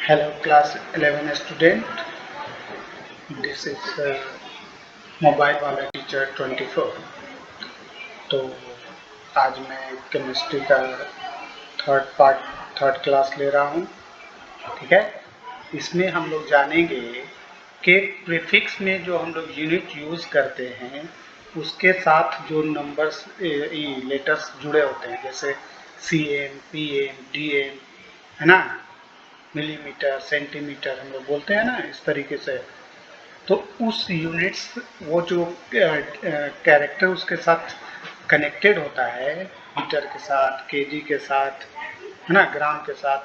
Hello class 11 student. This is mobile वाला teacher 24। तो आज मैं केमिस्ट्री का थर्ड क्लास ले रहा हूँ। ठीक है, इसमें हम लोग जानेंगे कि प्रीफिक्स में जो हम लोग यूनिट यूज़ करते हैं उसके साथ जो नंबर्स लेटर्स जुड़े होते हैं, जैसे CM, PM, DM, है ना, मिलीमीटर, सेंटीमीटर हम लोग बोलते हैं ना, इस तरीके से। तो उस यूनिट्स, वो जो कैरेक्टर उसके साथ कनेक्टेड होता है, मीटर के साथ, केजी के साथ, है ना, ग्राम के साथ,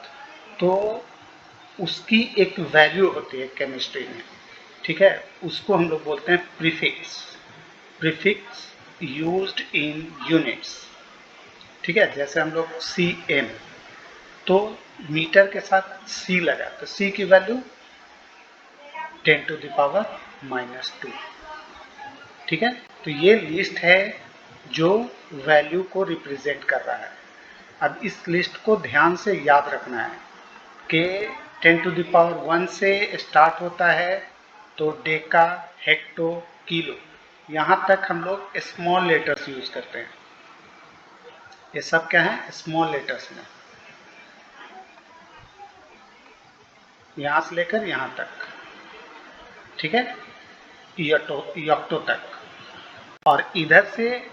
तो उसकी एक वैल्यू होती है केमिस्ट्री में। ठीक है, उसको हम लोग बोलते हैं prefix. Prefix used in units. ठीक है, जैसे हम लोग CM, तो मीटर के साथ C लगा, तो C की वैल्यू 10⁻²। ठीक है, तो ये लिस्ट है जो वैल्यू को रिप्रेजेंट कर रहा है। अब इस लिस्ट को ध्यान से याद रखना है कि 10⁻1 से स्टार्ट होता है, तो डेका, हेक्टो, किलो, यहाँ तक हम लोग स्मॉल लेटर्स यूज करते हैं। ये सब क्या है, स्मॉल लेटर्स में, यहाँ से लेकर यहाँ तक। ठीक है, यक्टो तक, और इधर से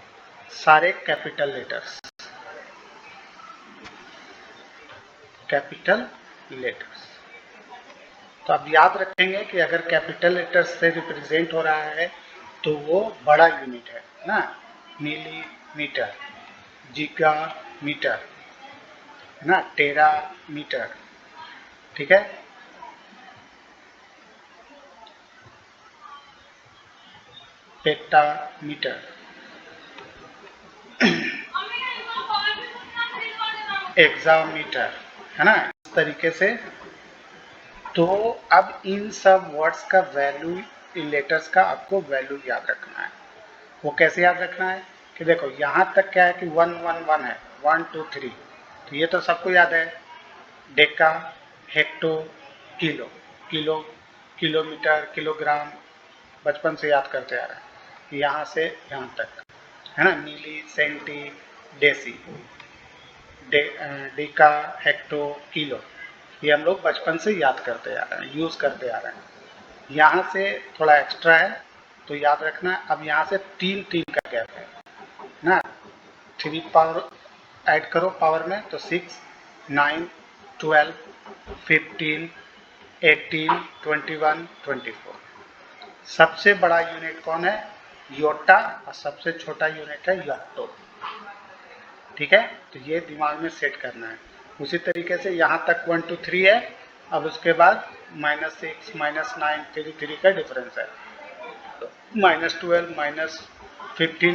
सारे कैपिटल लेटर्स, कैपिटल लेटर्स। तो अब याद रखेंगे कि अगर कैपिटल लेटर्स से रिप्रेजेंट हो रहा है तो वो बड़ा यूनिट है ना, मिलीमीटर, जिगा मीटर, है ना, टेरा मीटर। ठीक है, पेटा मीटर, एक्सामीटर, है ना, इस तरीके से। तो अब इन सब वर्ड्स का वैल्यू, इन लेटर्स का आपको वैल्यू याद रखना है। वो कैसे याद रखना है कि देखो यहाँ तक क्या है कि 111 है, 1 2 3, तो ये तो सबको याद है। Deka, hecto, kilo, kilo, kilometre, kilogram, बचपन से याद करते आ रहे हैं, यहाँ से यहाँ तक, है ना, milli, centi, deci, deka, hecto, kilo, ये हम लोग बचपन से याद करते आ रहे हैं, यूज करते आ रहे हैं। यहाँ से थोड़ा एक्स्ट्रा है तो याद रखना। अब यहाँ से 3 का गैप है ना, 3 पावर ऐड करो पावर में, तो 6, 9, 12, 15, 18, 21, 24। सबसे बड़ा यूनिट कौन है, योटा, और सबसे छोटा यूनिट है यक्टो। ठीक है, तो ये दिमाग में सेट करना है। उसी तरीके से यहाँ तक 1 2 3 है। अब उसके बाद -6, -9, 3 का डिफरेंस है, -12, -15,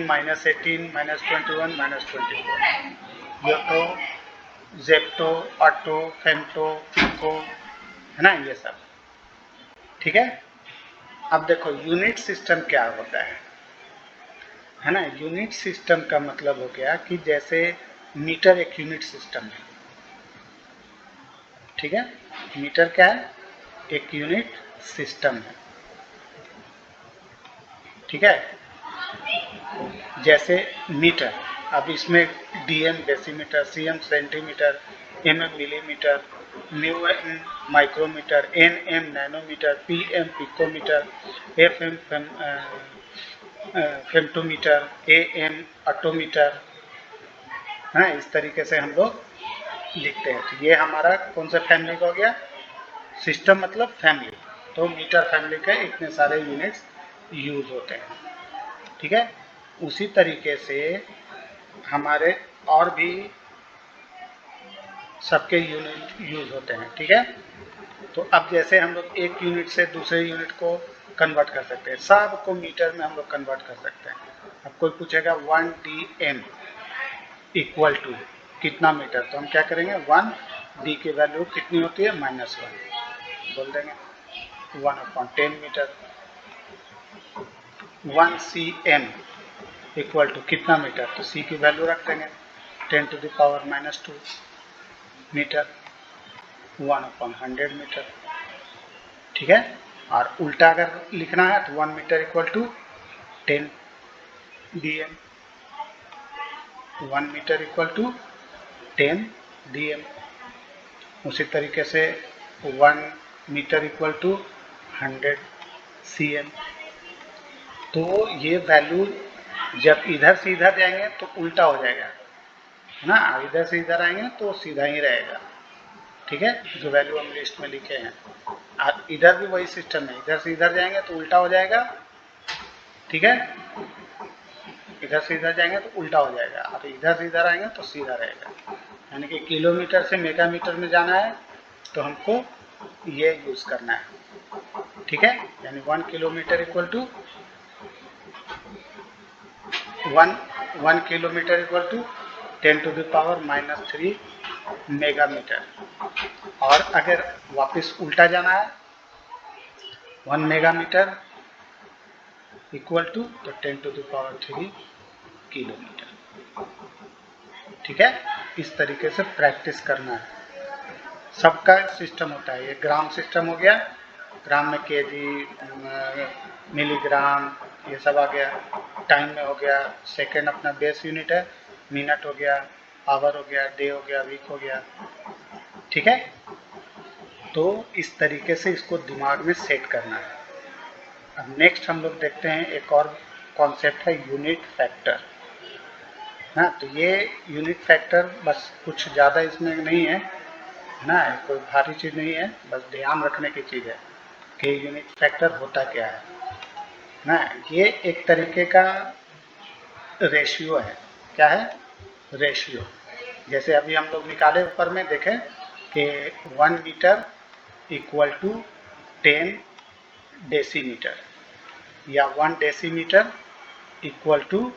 -18, -21, -24, योटो, जेप्टो, ऑटो, फेमटो, पिको, है ना, ये सब। ठीक है, अब देखो यूनिट सिस्टम क्या होता है ना। यूनिट सिस्टम का मतलब हो गया कि जैसे मीटर एक यूनिट सिस्टम है। ठीक है, मीटर क्या है, एक यूनिट सिस्टम है। ठीक है, जैसे मीटर, अब इसमें DM decimetre, CM centimetre, MM millimetre, mu micrometre, NM nanometre, PM picometre, FM femtometre, AM attometre, है, इस तरीके से हम लोग लिखते हैं। तो ये हमारा कौन सा फैमिली का हो गया, सिस्टम मतलब फैमिली। तो मीटर फैमिली के इतने सारे यूनिट्स यूज होते हैं। ठीक है, उसी तरीके से हमारे और भी सबके यूनिट यूज होते हैं। ठीक है, तो अब जैसे हम लोग एक यूनिट से दूसरे यूनिट को कन्वर्ट कर सकते हैं, सबको मीटर में हम लोग कन्वर्ट कर सकते हैं। अब कोई पूछेगा 1 DM इक्वल टू कितना मीटर, तो हम क्या करेंगे, 1 D की वैल्यू कितनी होती है, -1, बोल देंगे 1/10 मीटर। 1 CM इक्वल टू कितना मीटर, तो C की वैल्यू रख देंगे 10⁻²मीटर। 1/100 मीटर, ठीक है। और उल्टा अगर लिखना है तो 1 metre equal to 10 dm, 1 metre equal to 10 dm। उसी तरीके से 1 मीटर इक्वल टू 100 cm। तो ये वैल्यू जब इधर से इधर जाएंगे तो उल्टा हो जाएगा, है ना। इधर से इधर आएंगे तो सीधा ही रहेगा, ठीक है, जो वैल्यू हम लिस्ट में लिखे हैं। और इधर भी वही सिस्टम है, इधर से इधर जाएंगे तो उल्टा हो जाएगा, ठीक है, इधर से इधर जाएंगे तो उल्टा हो जाएगा, और इधर से इधर आएंगे तो सीधा रहेगा। यानी कि किलोमीटर से मेगामीटर में जाना है तो हमको ये यूज करना है, ठीक है। यानी 1 kilometre equal to 1 kilometre equal to 10⁻³ megametre. और अगर वापस उल्टा जाना है 1 मेगामीटर इक्वल टू तो 10⁻³ किलोमीटर, ठीक है। इस तरीके से प्रैक्टिस करना है। सबका सिस्टम होता है, ये ग्राम सिस्टम हो गया, ग्राम में केजी, मिलीग्राम, ये सब आ गया। टाइम में हो गया, सेकंड अपना बेस यूनिट है, मिनट हो गया, आवर हो गया, डे हो गया, वीक हो गया, ठीक है। तो इस तरीके से इसको दिमाग में सेट करना है। अब नेक्स्ट हम लोग देखते हैं एक और कॉन्सेप्ट है यूनिट फैक्टर। हाँ, तो ये यूनिट फैक्टर बस कुछ ज़्यादा इसमें नहीं है ना, कोई भारी चीज़ नहीं है, बस ध्यान रखने की चीज़ है कि यूनिट फैक्टर होता क्या है ना। ये एक तरीके का रेशियो है। क्या है? रेशियो। जैसे अभी हम लोग निकाले ऊपर में देखें कि 1 मीटर इक्वल टू 10 डेसीमीटर, या 1 डेसीमीटर इक्वल टू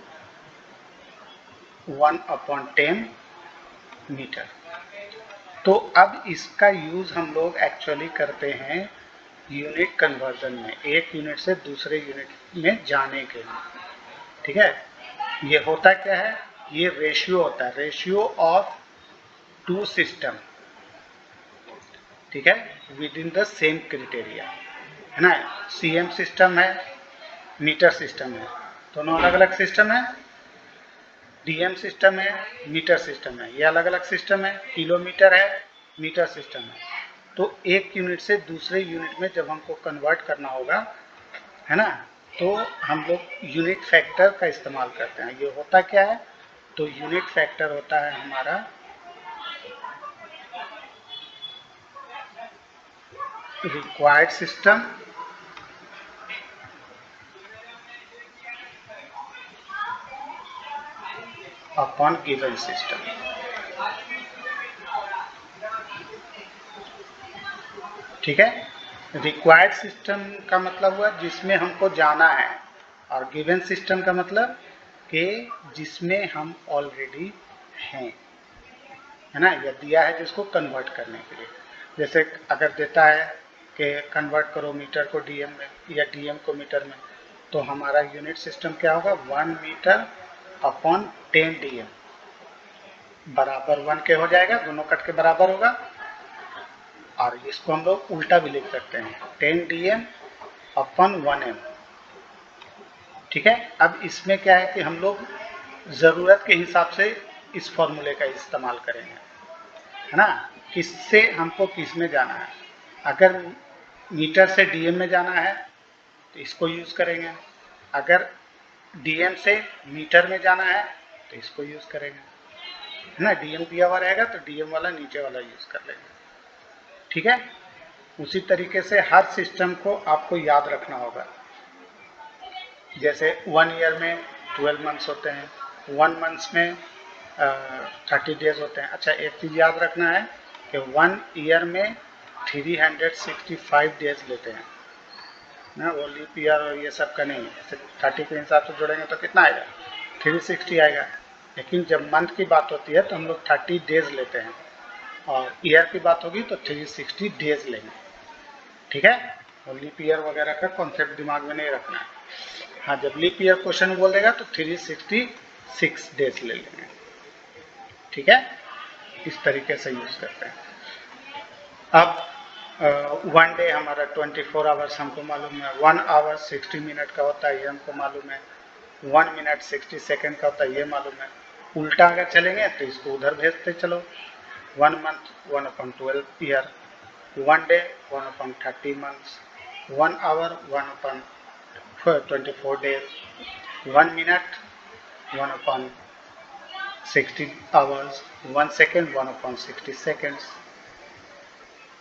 1/10 मीटर। तो अब इसका यूज हम लोग एक्चुअली करते हैं यूनिट कन्वर्जन में, एक यूनिट से दूसरे यूनिट में जाने के लिए, ठीक है। ये होता क्या है? ये रेशियो होता है, रेशियो ऑफ 2 सिस्टम, ठीक है, with in the same criteria, है ना। सीएम सिस्टम है, मीटर सिस्टम है, दोनों अलग अलग सिस्टम है। डीएम सिस्टम है, मीटर सिस्टम है, ये अलग अलग सिस्टम है। किलोमीटर है, मीटर सिस्टम है। तो एक यूनिट से दूसरे यूनिट में जब हमको कन्वर्ट करना होगा, है ना, तो हम लोग यूनिट फैक्टर का इस्तेमाल करते हैं। ये होता क्या है? तो यूनिट फैक्टर होता है हमारा required system upon given system, ठीक है। रिक्वायर्ड सिस्टम का मतलब हुआ जिसमें हमको जाना है, और गिवन सिस्टम का मतलब कि जिसमें हम ऑलरेडी हैं, है ना, या दिया है जिसको कन्वर्ट करने के लिए। जैसे अगर देता है कि कन्वर्ट करो मीटर को डीएम में या डीएम को मीटर में, तो हमारा यूनिट सिस्टम क्या होगा? 1 मीटर अपॉन 10 डीएम बराबर 1 के हो जाएगा, दोनों कट के बराबर होगा। और इसको हम लोग उल्टा भी लिख सकते हैं, 10 डीएम अपन 1 एम, ठीक है। अब इसमें क्या है कि हम लोग ज़रूरत के हिसाब से इस फॉर्मूले का इस्तेमाल करेंगे, है ना। किससे हमको किस में जाना है? अगर मीटर से डीएम में जाना है तो इसको यूज़ करेंगे, अगर डीएम से मीटर में जाना है तो इसको यूज़ करेंगे, है ना। डीएम दिया हुआ रहेगा तो डीएम वाला नीचे वाला यूज़ कर लेंगे, ठीक है। उसी तरीके से हर सिस्टम को आपको याद रखना होगा। जैसे 1 ईयर में 12 मंथ्स होते हैं, 1 मंथ्स में 30 डेज होते हैं। अच्छा, एक चीज़ याद रखना है कि 1 ईयर में 365 डेज लेते हैं ना, वो लीप ईयर और ये सब का नहीं है। जैसे 30 के हिसाब से जोड़ेंगे तो कितना आएगा? 360 आएगा। लेकिन जब मंथ की बात होती है तो हम लोग 30 डेज लेते हैं, और ईयर की बात होगी तो 360 डेज लेंगे, ठीक है। और लीप ईयर वगैरह का कॉन्सेप्ट दिमाग में नहीं रखना है। हाँ, जब लीप ईयर क्वेश्चन बोल देगा तो 366 डेज ले लेंगे, ठीक है। इस तरीके से यूज करते हैं। अब 1 डे हमारा 24 आवर्स हमको मालूम है, 1 आवर 60 मिनट का होता है ये हमको मालूम है, 1 मिनट 60 सेकेंड का होता है ये मालूम है। उल्टा अगर चलेंगे तो इसको उधर भेजते चलो, 1 month 1/12 year, 1 day 1/30 months, 1 hour 1/24 days, 1 minute 1/60 hours, 1 second 1/60 seconds.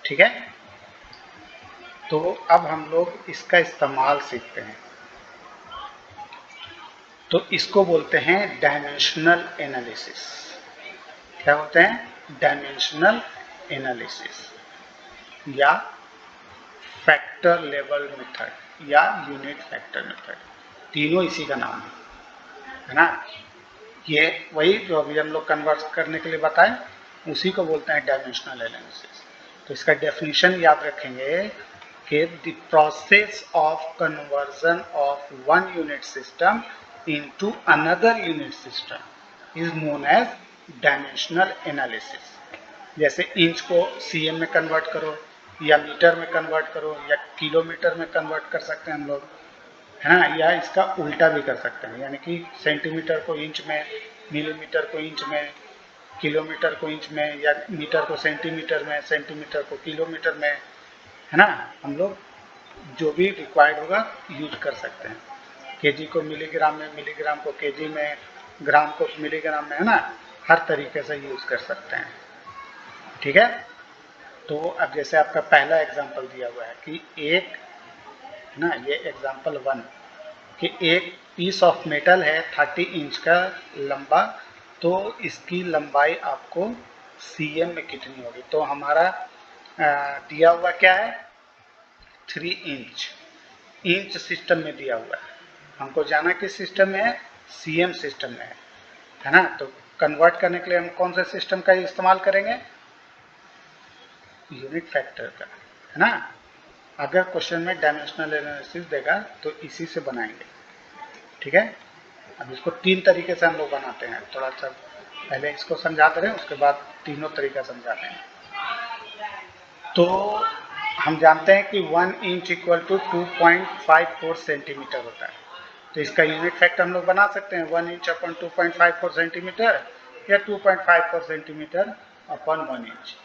ठीक है, तो अब हम लोग इसका इस्तेमाल सीखते हैं। तो इसको बोलते हैं डायमेंशनल एनालिसिस। क्या बोलते हैं? डायमेंशनल एनालिसिस या फैक्टर लेवल मेथड या यूनिट फैक्टर मेथड, तीनों इसी का नाम है ना। ये वही जो अभी हम लोग कन्वर्ट करने के लिए बताएं, उसी को बोलते हैं डायमेंशनल एनालिसिस। तो इसका डेफिनेशन याद रखेंगे कि the process of conversion of one unit system into another unit system is known as dimensional analysis. जैसे इंच को सीएम में कन्वर्ट करो या मीटर में कन्वर्ट करो या किलोमीटर में कन्वर्ट कर सकते हैं हम लोग, है ना, या इसका उल्टा भी कर सकते हैं, यानी कि सेंटीमीटर को इंच में, मिलीमीटर को इंच में, किलोमीटर को इंच में, या मीटर को सेंटीमीटर में, सेंटीमीटर को किलोमीटर में, है ना। हम लोग जो भी रिक्वायर्ड होगा यूज कर सकते हैं। केजी को मिलीग्राम में, मिलीग्राम को केजी में, ग्राम को मिलीग्राम में, है ना, हर तरीके से यूज कर सकते हैं। ठीक है, तो अब जैसे आपका पहला एग्जांपल दिया हुआ है कि एक ना, ये एग्जांपल 1 कि एक पीस ऑफ मेटल है 30 इंच का लंबा, तो इसकी लंबाई आपको सीएम में कितनी होगी। तो हमारा दिया हुआ क्या है, 3 इंच, इंच सिस्टम में दिया हुआ है। हमको जाना किस सिस्टम में है, सीएम सिस्टम में है ना। तो कन्वर्ट करने के लिए हम कौन से सिस्टम का इस्तेमाल करेंगे, यूनिट फैक्टर का, है ना। अगर क्वेश्चन में डायमेंशनल एनालिसिस देगा तो इसी से बनाएंगे। ठीक है, अब इसको 3 तरीके से हम लोग बनाते हैं, थोड़ा सा पहले इसको समझाते रहे, उसके बाद तीनों तरीका समझाते हैं। तो हम जानते हैं कि 1 इंच इक्वल टू 2.54 सेंटीमीटर होता है। तो इसका यूनिट फैक्टर हम लोग बना सकते हैं 1 इंच अपन 2.54 सेंटीमीटर या 2.54 सेंटीमीटर अपन 1 इंच।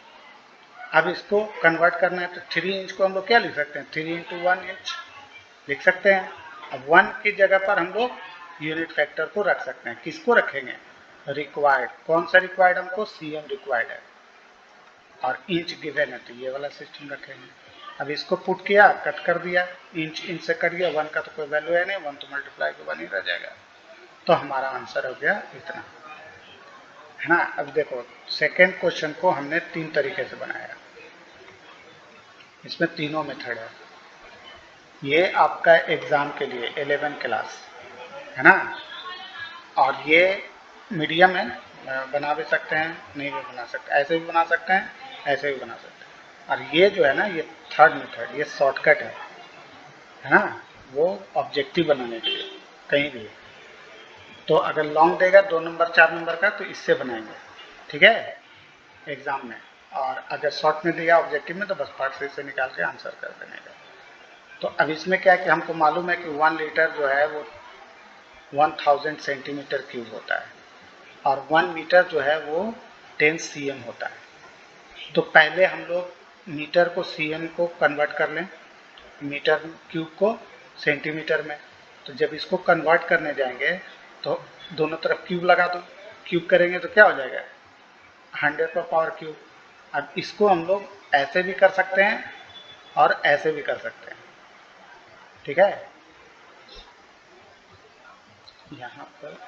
अब इसको कन्वर्ट करना है तो 3 इंच को हम लोग क्या लिख सकते हैं, 3 इंटू 1 इंच लिख सकते हैं। अब 1 की जगह पर हम लोग यूनिट फैक्टर को रख सकते हैं। किसको रखेंगे, रिक्वायर्ड, कौन सा रिक्वायर्ड हमको, सीएम रिक्वायर्ड है, और इंच गिवन है तो ये वाला सिस्टम रखेंगे। अब इसको पुट किया, कट कर दिया, इंच इंच से कर दिया, 1 का तो कोई वैल्यू है नहीं, 1 तो मल्टीप्लाई के 1 ही रह जाएगा। तो हमारा आंसर हो गया इतना, है ना। अब देखो सेकेंड क्वेश्चन को हमने 3 तरीके से बनाया, इसमें तीनों मेथड है। ये आपका एग्जाम के लिए 11 क्लास है ना, और ये मीडियम है, बना भी सकते हैं, नहीं भी बना सकते, ऐसे भी बना सकते हैं, ऐसे भी बना सकते हैं। और ये जो है ना, ये थर्ड मेथड, ये शॉर्टकट है ना, वो ऑब्जेक्टिव बनाने के लिए कहीं भी। तो अगर लॉन्ग देगा 2 नंबर 4 नंबर का तो इससे बनाएंगे, ठीक है, एग्जाम में। और अगर शॉर्ट में दिया ऑब्जेक्टिव में तो बस पार्ट से निकाल के आंसर कर देने का। तो अब इसमें क्या है कि हमको मालूम है कि 1 लीटर जो है वो 1000 सेंटीमीटर क्यूब होता है, और 1 मीटर जो है वो 10 सीएम होता है। तो पहले हम लोग मीटर को सीएम को कन्वर्ट कर लें, मीटर क्यूब को सेंटीमीटर में। तो जब इसको कन्वर्ट करने जाएंगे तो दोनों तरफ क्यूब लगा दो, क्यूब करेंगे तो क्या हो जाएगा, 100 पर पावर क्यूब। अब इसको हम लोग ऐसे भी कर सकते हैं और ऐसे भी कर सकते हैं, ठीक है। यहाँ पर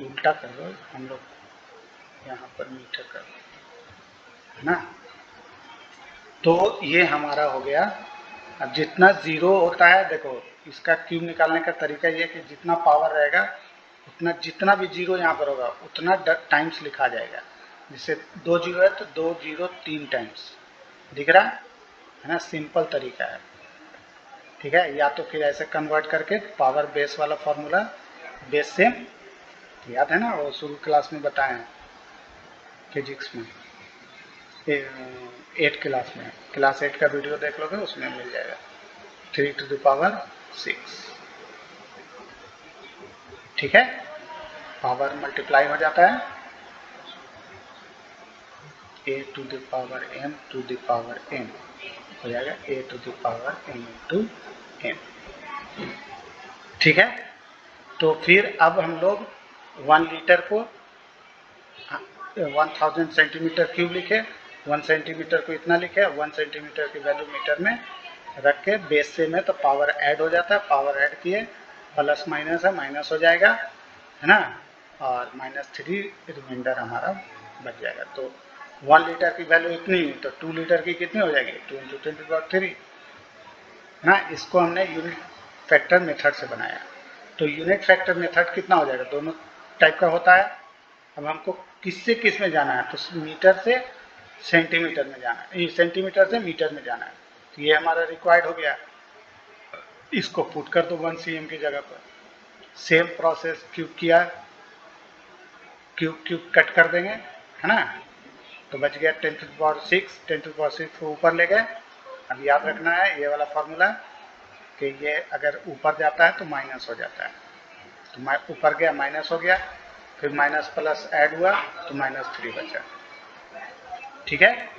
उल्टा कर दो, हम लोग यहाँ पर मीटर कर दो, है ना। तो ये हमारा हो गया। अब जितना जीरो होता है, देखो इसका क्यूब निकालने का तरीका ये है कि जितना पावर रहेगा उतना, जितना भी जीरो यहाँ पर होगा उतना टाइम्स लिखा जाएगा। जैसे 2 जीरो है तो 2 जीरो 3 टाइम्स दिख रहा है ना, सिंपल तरीका है, ठीक है। या तो फिर ऐसे कन्वर्ट करके पावर बेस वाला फॉर्मूला, बेस से याद है ना, वो शुरू क्लास में बताए हैं फिजिक्स में। 8 क्लास में, क्लास 8 का वीडियो देख लोगे, उसमें मिल जाएगा 3 to the power 6। ठीक है, पावर मल्टीप्लाई हो जाता है, a to the power m to the power n हो जाएगा a to the power m into m। ठीक है, तो फिर अब हम लोग 1 लीटर को 1000 सेंटीमीटर क्यूब लिखे, 1 सेंटीमीटर को इतना लिखे, 1 सेंटीमीटर की वैल्यू मीटर में रख के बेस से में तो पावर ऐड हो जाता है, पावर ऐड किए, प्लस माइनस है, माइनस हो जाएगा, है ना, और -3 रिमाइंडर हमारा बच जाएगा। तो 1 लीटर की वैल्यू इतनी हुई तो 2 लीटर की कितनी हो जाएगी, 2 × 10⁻³ ना। इसको हमने यूनिट फैक्टर मेथड से बनाया। तो यूनिट फैक्टर मेथड कितना हो जाएगा, दोनों टाइप का होता है। अब हमको किससे किस में जाना है, तो मीटर से सेंटीमीटर में जाना है, सेंटीमीटर से मीटर में जाना है। तो ये हमारा रिक्वायर्ड हो गया, इसको पुट कर दो 1 cm की जगह पर। सेम प्रोसेस क्यूब किया, क्यूब कट कर देंगे, है ना, तो बच गया 10⁶। 10⁶ को ऊपर ले गए। अब याद रखना है ये वाला फॉर्मूला कि ये अगर ऊपर जाता है तो माइनस हो जाता है, तो ऊपर गया माइनस हो गया, फिर माइनस प्लस ऐड हुआ तो -3 बचा। ठीक है,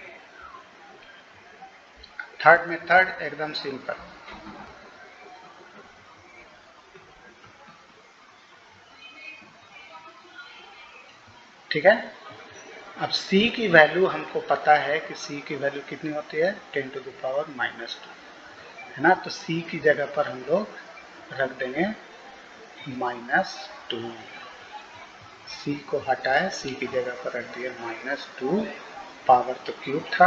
थर्ड मेथड एकदम सिंपल। ठीक है, अब c की वैल्यू हमको पता है कि c की वैल्यू कितनी होती है, 10⁻², है ना। तो c की जगह पर हम लोग रख देंगे -2। c को हटाए, c की जगह पर रख दिए -2, पावर तो क्यूब था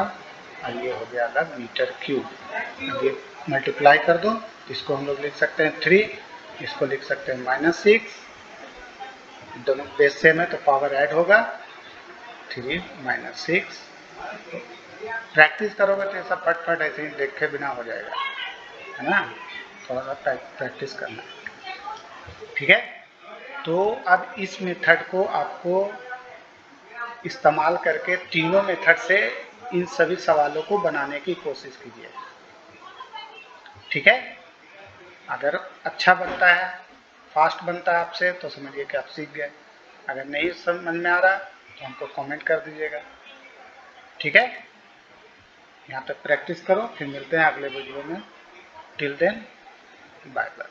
और ये हो गया अलग मीटर क्यूब। अब ये मल्टीप्लाई कर दो, इसको हम लोग लिख सकते हैं 3, इसको लिख सकते हैं -6, दोनों बेस सेम है तो पावर ऐड होगा 3 - 6। प्रैक्टिस करोगे तो ये सब फटफट ऐसे ही देखे बिना हो जाएगा, है ना, थोड़ा सा प्रैक्टिस करना। ठीक है, तो अब इस मेथड को आपको इस्तेमाल करके तीनों मेथड से इन सभी सवालों को बनाने की कोशिश कीजिए। ठीक है, अगर अच्छा बनता है, फास्ट बनता है आपसे, तो समझिए कि आप सीख गए। अगर नहीं समझ में आ रहा तो हमको कमेंट कर दीजिएगा। ठीक है, यहाँ तक प्रैक्टिस करो, फिर मिलते हैं अगले वीडियो में। Till then, bye bye.